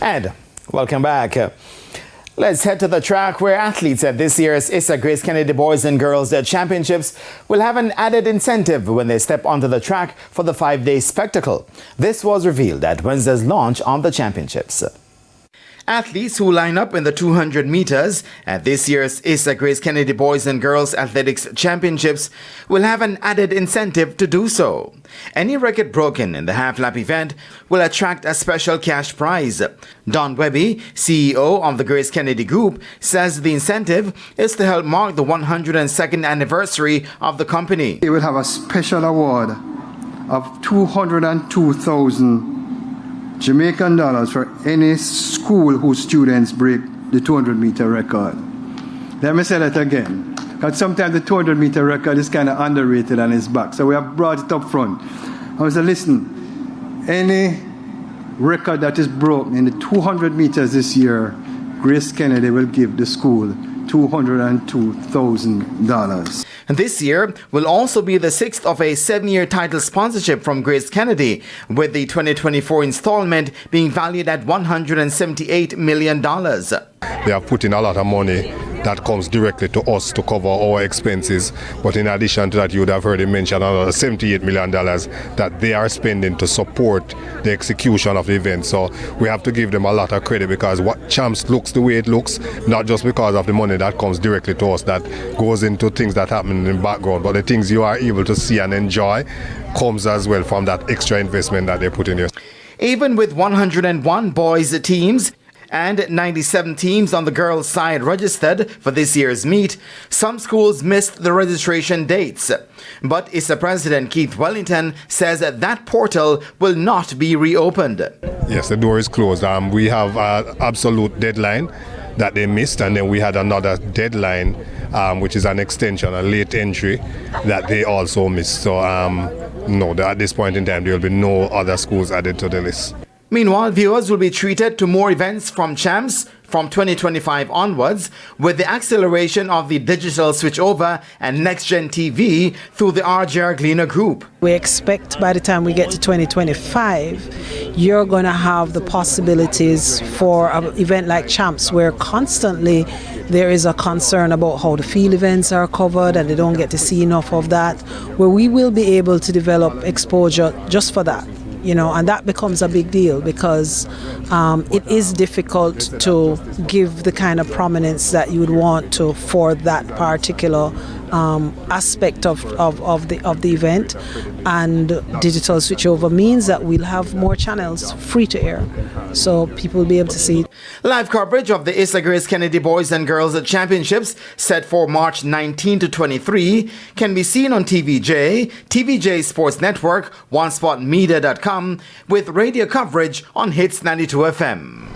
And welcome back. Let's head to the track where athletes at this year's Issa Grace Kennedy Boys and Girls Championships will have an added incentive when they step onto the track for the 5-day spectacle. This was revealed at Wednesday's launch of the championships. Athletes who line up in the 200 meters at this year's Issa Grace Kennedy Boys and Girls Athletics Championships will have an added incentive to do so. Any record broken in the half-lap event will attract a special cash prize. Don Webby, CEO of the Grace Kennedy Group, says the incentive is to help mark the 102nd anniversary of the company. They will have a special award of 202,000 Jamaican dollars for any school whose students break the 200-meter record. Let me say that again, because sometimes the 200-meter record is kind of underrated on its back. So we have brought it up front. I said, listen, any record that is broken in the 200 meters this year, Grace Kennedy will give the school $202,000. This year will also be the 6th of a 7-year title sponsorship from Grace Kennedy, with the 2024 installment being valued at $178 million. They have put in a lot of money that comes directly to us to cover our expenses. But in addition to that, you would have heard him mention another $78 million that they are spending to support the execution of the event. So we have to give them a lot of credit, because what Champs looks the way it looks, not just because of the money that comes directly to us that goes into things that happen in the background, but the things you are able to see and enjoy comes as well from that extra investment that they put in here. Even with 101 boys teams and 97 teams on the girls' side registered for this year's meet, some schools missed the registration dates. But ISA President Keith Wellington says that portal will not be reopened. Yes, the door is closed. We have an absolute deadline that they missed, and then we had another deadline, which is an extension, a late entry, that they also missed. So no, at this point in time, there will be no other schools added to the list. Meanwhile, viewers will be treated to more events from Champs from 2025 onwards, with the acceleration of the digital switchover and next-gen TV through the RJR Gleaner Group. We expect by the time we get to 2025, you're going to have the possibilities for an event like Champs, where constantly there is a concern about how the field events are covered and they don't get to see enough of that, where we will be able to develop exposure just for that. And that becomes a big deal, because it is difficult to give the kind of prominence that you would want to for that particular aspect of the event. And digital switchover means that we'll have more channels free to air, so people will be able to see it. Live coverage of the Issa Grace Kennedy Boys and Girls Championships, set for March 19 to 23, can be seen on TVJ, TVJ Sports Network, OneSpotMedia.com, with radio coverage on Hits 92 FM.